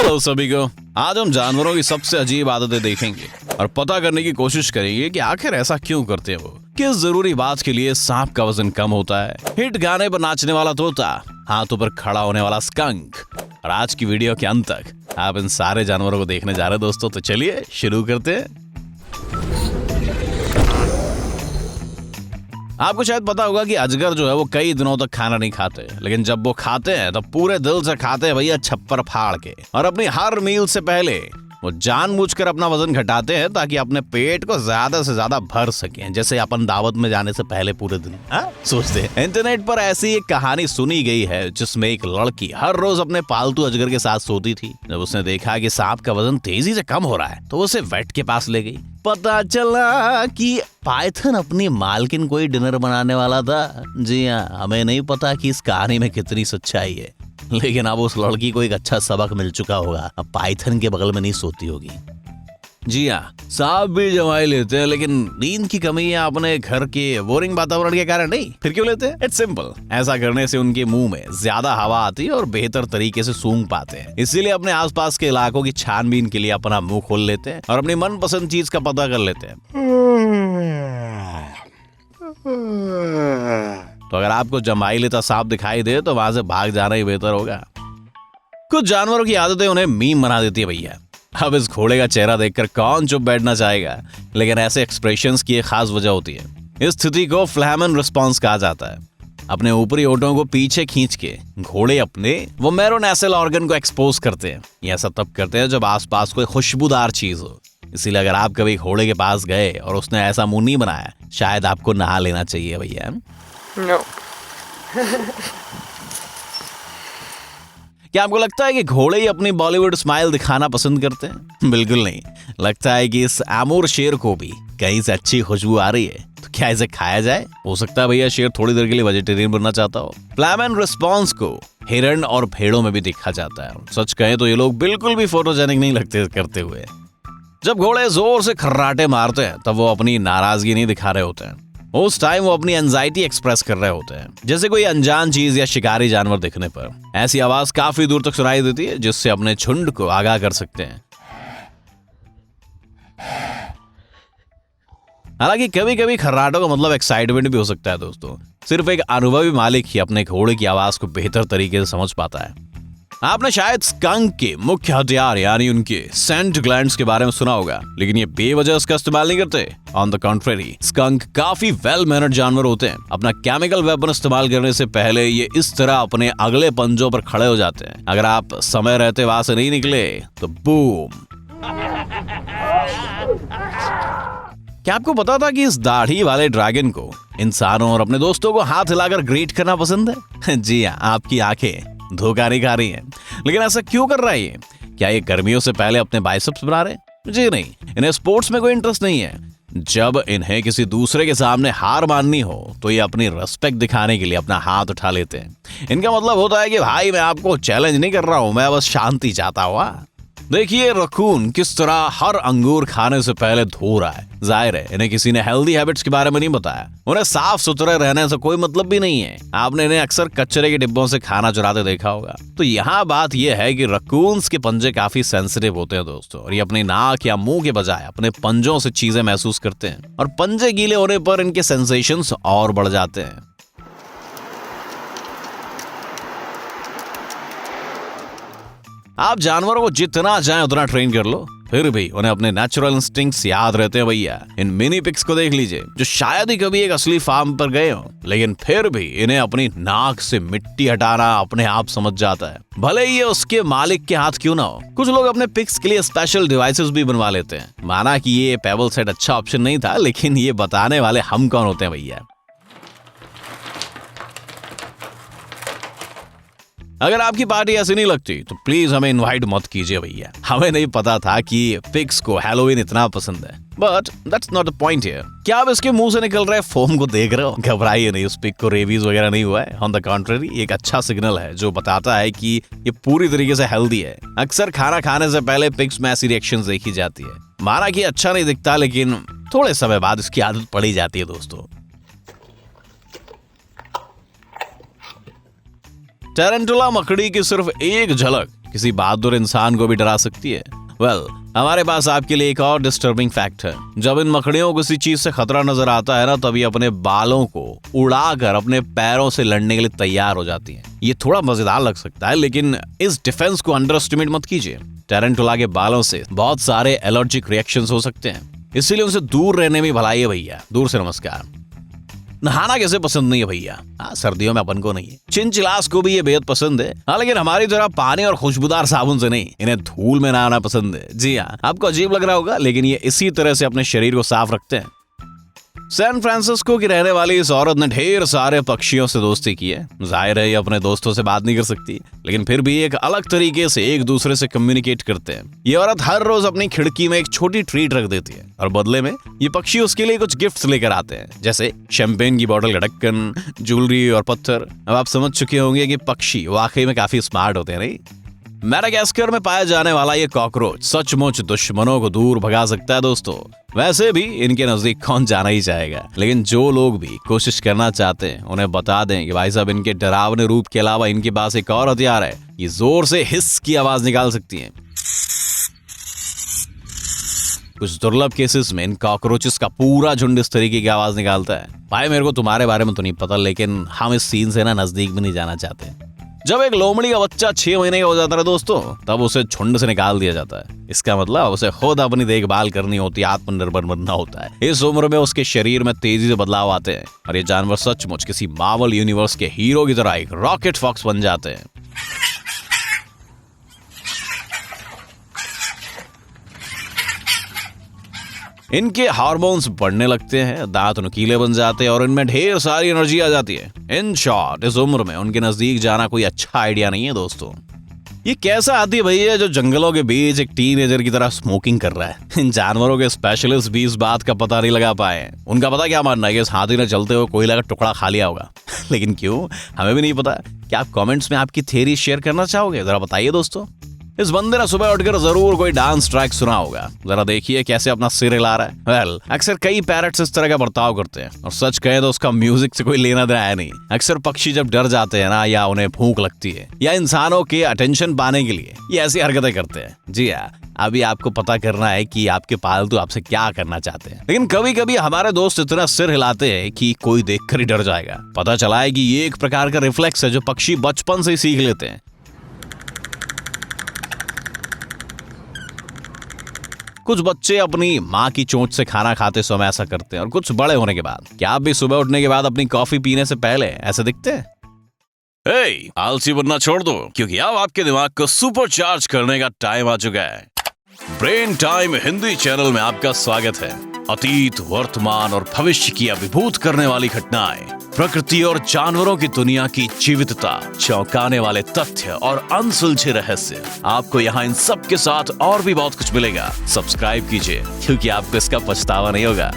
Hello सभी को। आज हम जानवरों की सबसे अजीब आदतें देखेंगे और पता करने की कोशिश करेंगे कि आखिर ऐसा क्यों करते हैं वो। किस जरूरी बात के लिए सांप का वजन कम होता है, हिट गाने पर नाचने वाला तोता, हाथों पर खड़ा होने वाला स्कंक। और आज की वीडियो के अंत तक आप इन सारे जानवरों को देखने जा रहे हैं दोस्तों। तो चलिए शुरू करते हैं। आपको शायद पता होगा कि अजगर जो है वो कई दिनों तक खाना नहीं खाते, लेकिन जब वो खाते हैं तो पूरे दिल से खाते हैं भैया, छप्पर फाड़ के। और अपनी हर मील से पहले वो जानबूझकर अपना वजन घटाते हैं ताकि अपने पेट को ज्यादा से ज्यादा भर सकें, जैसे अपन दावत में जाने से पहले पूरे दिन सोचते हैं। इंटरनेट पर ऐसी एक कहानी सुनी गई है जिसमें एक लड़की हर रोज अपने पालतू अजगर के साथ सोती थी। जब उसने देखा कि सांप का वजन तेजी से कम हो रहा है तो उसे वेट के पास ले गई। पता चला कि पाइथन अपनी मालकिन को ही डिनर बनाने वाला था। जी हाँ, हमें नहीं पता कि इस कहानी में कितनी सच्चाई है, लेकिन अब उस लड़की को एक अच्छा सबक मिल चुका होगा। अब पाइथन के बगल में नहीं सोती होगी। जी हाँ, सांप भी जमाई लेते हैं, लेकिन नींद की कमी या अपने घर के बोरिंग वातावरण के कारण नहीं। फिर क्यों लेते हैं? It's simple. ऐसा करने से उनके मुंह में ज्यादा हवा आती है और बेहतर तरीके से सूंघ पाते हैं। इसीलिए अपने आसपास के इलाकों की छानबीन के लिए अपना मुंह खोल लेते हैं और अपनी मनपसंद चीज का पता कर लेते हैं। तो अगर आपको जमाई लेता सांप दिखाई दे तो वहां से भाग जाना ही बेहतर होगा। कुछ जानवरों की आदतें उन्हें मीम बना देती है भैया। अब इस घोड़े का चेहरा देखकर कौन चुप बैठना चाहेगा, लेकिन ऐसे एक्सप्रेशंस की एक खास वजह होती है। इस स्थिति को फ्लैमन रिस्पॉन्स कहा जाता है। अपने ऊपरी होठों को पीछे खींच के घोड़े अपने वो मैरोनेसल ऑर्गन को एक्सपोज करते हैं। ये ऐसा तब करते हैं जब आसपास कोई खुशबूदार चीज हो। इसीलिए अगर आप कभी घोड़े के पास गए और उसने ऐसा मुंह नहीं बनाया, शायद आपको नहा लेना चाहिए भैया। No. क्या आपको लगता है कि घोड़े ही अपनी बॉलीवुड स्माइल दिखाना पसंद करते हैं? बिल्कुल नहीं। लगता है कि इस आमूर शेर को भी कहीं से अच्छी खुशबू आ रही है, तो क्या इसे खाया जाए? हो सकता है भैया शेर थोड़ी देर के लिए वेजिटेरियन बनना चाहता हो। फ्लैमन रिस्पॉन्स को हिरण और भेड़ों में भी देखा जाता है। सच कहें तो ये लोग बिल्कुल भी फोटोजेनिक नहीं लगते करते हुए। जब घोड़े जोर से खर्राटे मारते हैं तब वो अपनी नाराजगी नहीं दिखा रहे होते हैं। उस टाइम वो अपनी एंजाइटी एक्सप्रेस कर रहे होते हैं, जैसे कोई अनजान चीज या शिकारी जानवर दिखने पर। ऐसी आवाज काफी दूर तक सुनाई देती है, जिससे अपने झुंड को आगाह कर सकते हैं। हालांकि कभी कभी खर्राटों का मतलब एक्साइटमेंट भी हो सकता है दोस्तों। सिर्फ एक अनुभवी मालिक ही अपने घोड़े की आवाज को बेहतर तरीके से समझ पाता है। आपने शायद स्कंक के मुख्य हथियार यानी उनके सेंट ग्लैंड्स के बारे में सुना होगा, लेकिन ये बेवजह उसका इस्तेमाल नहीं करते। ऑन द कॉन्ट्रेरी, स्कंक काफी वेल मैनर्ड जानवर होते हैं। अपना केमिकल वेपन इस्तेमाल करने से पहले ये इस तरह अपने अगले पंजों पर खड़े हो जाते हैं। अगर आप समय रहते वहां से नहीं निकले तो बूम। क्या आपको पता था कि इस दाढ़ी वाले ड्रैगन को इंसानों और अपने दोस्तों को हाथ हिलाकर ग्रीट करना पसंद है? जी हाँ, आपकी आंखें धोखा नहीं खा रही हैं। लेकिन ऐसा क्यों कर रहा है ये? क्या ये गर्मियों से पहले अपने बाइसेप्स बना रहे हैं? जी नहीं, इन्हें स्पोर्ट्स में कोई इंटरेस्ट नहीं है। जब इन्हें किसी दूसरे के सामने हार माननी हो तो ये अपनी रिस्पेक्ट दिखाने के लिए अपना हाथ उठा लेते हैं। इनका मतलब होता है कि भाई मैं आपको चैलेंज नहीं कर रहा हूं, मैं बस शांति चाहता हुआ। देखिए रकून किस तरह हर अंगूर खाने से पहले धो रहा है। जाहिर है इन्हें किसी ने हेल्दी हैबिट्स के बारे में नहीं बताया। उन्हें साफ सुथरे रहने से कोई मतलब भी नहीं है। आपने इन्हें अक्सर कचरे के डिब्बों से खाना चुराते देखा होगा। तो यहाँ बात यह है कि रकून्स के पंजे काफी सेंसिटिव होते हैं दोस्तों, और ये अपनी नाक या मुंह के बजाय अपने पंजों से चीजें महसूस करते हैं, और पंजे गीले होने पर इनके सेंसेशंस और बढ़ जाते हैं। आप जानवरों को जितना चाहें उतना ट्रेन कर लो, फिर भी उन्हें अपने नेचुरल इंस्टिंक्ट्स याद रहते हैं भैया। इन मिनी पिग्स को देख लीजिए, जो शायद ही कभी एक असली फार्म पर गए हो, लेकिन फिर भी इन्हें अपनी नाक से मिट्टी हटाना अपने आप समझ जाता है, भले ही ये उसके मालिक के हाथ क्यों ना हो। कुछ लोग अपने पिग्स के लिए स्पेशल डिवाइसेस भी बनवा लेते हैं। माना कि ये पेबल सेट अच्छा ऑप्शन नहीं था, लेकिन ये बताने वाले हम कौन होते हैं भैया। अगर आपकी पार्टी ऐसी नहीं लगती तो प्लीज हमें इनवाइट मत कीजिए भैया। हमें नहीं पता था कि पिग्स को हैलोवीन इतना पसंद है, but that's not the point here. क्या आप इसके मुंह से निकल रहे फोम को देख रहे हो? घबराइए नहीं, उस पिग को रेबीज वगैरह नहीं हुआ है। ऑन द कॉन्ट्ररी, एक अच्छा सिग्नल है जो बताता है कि ये पूरी तरीके से हेल्दी है। अक्सर खाना खाने से पहले पिग्स में ऐसी रिएक्शंस देखी जाती है। माना कि अच्छा नहीं दिखता, लेकिन थोड़े समय बाद इसकी आदत पड़ी जाती है दोस्तों। टैरेंटुला मकड़ी की सिर्फ एक झलक किसी बहादुर इंसान को भी डरा सकती है। हमारे पास आपके लिए एक और डिस्टर्बिंग फैक्ट है। जब इन मकड़ियों को किसी चीज से खतरा नजर आता है ना, तब ये अपने बालों को उड़ाकर अपने पैरों से लड़ने के लिए तैयार हो जाती हैं। ये थोड़ा मजेदार लग सकता है, लेकिन इस डिफेंस को अंडर एस्टिमेट मत कीजिए। टैरेंटुला के बालों से बहुत सारे एलर्जिक रिएक्शंस हो सकते हैं, इसीलिए उनसे दूर रहने में भलाई है भैया। दूर से नमस्कार। नहाना कैसे पसंद नहीं है भैया? सर्दियों में अपन को नहीं है, चिंचिलास को भी ये बेहद पसंद है। लेकिन हमारी तरह पानी और खुशबूदार साबुन से नहीं, इन्हें धूल में नहाना पसंद है। जी हाँ, आपको अजीब लग रहा होगा, लेकिन ये इसी तरह से अपने शरीर को साफ रखते हैं। सैन फ्रांसिस्को की रहने वाली इस औरत ने ढेर सारे पक्षियों से दोस्ती की है। जाहिर है ये अपने दोस्तों से बात नहीं कर सकती, लेकिन फिर भी एक अलग तरीके से एक दूसरे से कम्युनिकेट करते हैं। ये औरत हर रोज अपनी खिड़की में एक छोटी ट्रीट रख देती है और बदले में ये पक्षी उसके लिए कुछ गिफ्ट्स लेकर आते हैं, जैसे शैंपेन की बोतल का ढक्कन, ज्वेलरी और पत्थर। अब आप समझ चुके होंगे कि पक्षी वाकई में काफी स्मार्ट होते हैं, नहीं? मैडागास्कर में पाया जाने वाला ये कॉकरोच सचमुच दुश्मनों को दूर भगा सकता है दोस्तों। वैसे भी इनके नजदीक कौन जाना ही चाहेगा, लेकिन जो लोग भी कोशिश करना चाहते हैं उन्हें बता दें कि भाई साहब, इनके डरावने रूप के अलावा इनके पास एक और हथियार है। ये जोर से हिस की आवाज निकाल सकती हैं। कुछ दुर्लभ केसेस में इन कॉकरोचेस का पूरा झुंड इस तरीके की आवाज निकालता है। भाई मेरे को तुम्हारे बारे में तो नहीं पता, लेकिन हम इस सीन से ना नजदीक भी नहीं जाना चाहते। जब एक लोमड़ी का बच्चा 6 महीने का हो जाता है दोस्तों, तब उसे झुंड से निकाल दिया जाता है। इसका मतलब उसे खुद अपनी देखभाल करनी होती है, आत्मनिर्भर बनना होता है। इस उम्र में उसके शरीर में तेजी से बदलाव आते हैं और ये जानवर सचमुच किसी मार्वल यूनिवर्स के हीरो की तरह एक रॉकेट फॉक्स बन जाते हैं। इनके हार्मोन्स बढ़ने लगते हैं, दांत नुकीले बन जाते हैं और इनमें ढेर सारी एनर्जी आ जाती है। इन शॉर्ट, इस उम्र में उनके नजदीक जाना कोई अच्छा आइडिया नहीं है दोस्तों। ये कैसा आदमी भैया जो जंगलों के बीच एक टीनेजर की तरह स्मोकिंग कर रहा है? इन जानवरों के स्पेशलिस्ट भी इस बात का पता नहीं लगा पाए। उनका पता क्या मानना है कि इस हाथी ने चलते हुए कोयला का टुकड़ा खा लिया होगा। लेकिन क्यों, हमें भी नहीं पता। क्या आप कमेंट्स में आपकी थ्योरी शेयर करना चाहोगे? जरा बताइए दोस्तों। इस बंदे ने सुबह उठकर जरूर कोई डांस ट्रैक सुना होगा। जरा देखिए कैसे अपना सिर हिला रहा है। अक्सर कई पैरट्स इस तरह का बर्ताव करते हैं और सच कहें तो उसका म्यूजिक से कोई लेना देना है नहीं। अक्सर पक्षी जब डर जाते हैं ना, या उन्हें भूख लगती है, या इंसानों के अटेंशन पाने के लिए ये ऐसी हरकतें करते हैं। जी हाँ, अभी आपको पता करना है कि आपके पालतू आपसे क्या करना चाहते हैं। लेकिन कभी कभी हमारे दोस्त इतना सिर हिलाते हैं कि कोई देखकर ही डर जाएगा। पता चला है कि ये एक प्रकार का रिफ्लेक्स है जो पक्षी बचपन से ही सीख लेते हैं। कुछ बच्चे अपनी माँ की चोंच से खाना खाते समय ऐसा करते हैं, और कुछ बड़े होने के बाद। क्या आप भी सुबह उठने के बाद अपनी कॉफी पीने से पहले ऐसे दिखते हैं? आलसी बनना छोड़ दो, क्योंकि अब आपके दिमाग को सुपर चार्ज करने का टाइम आ चुका है। ब्रेन टाइम हिंदी चैनल में आपका स्वागत है। अतीत, वर्तमान और भविष्य की अभिभूत करने वाली घटनाएं, प्रकृति और जानवरों की दुनिया की जीवितता, चौंकाने वाले तथ्य और अनसुलझे रहस्य। आपको यहाँ इन सब के साथ और भी बहुत कुछ मिलेगा। सब्सक्राइब कीजिए, क्योंकि आपको इसका पछतावा नहीं होगा।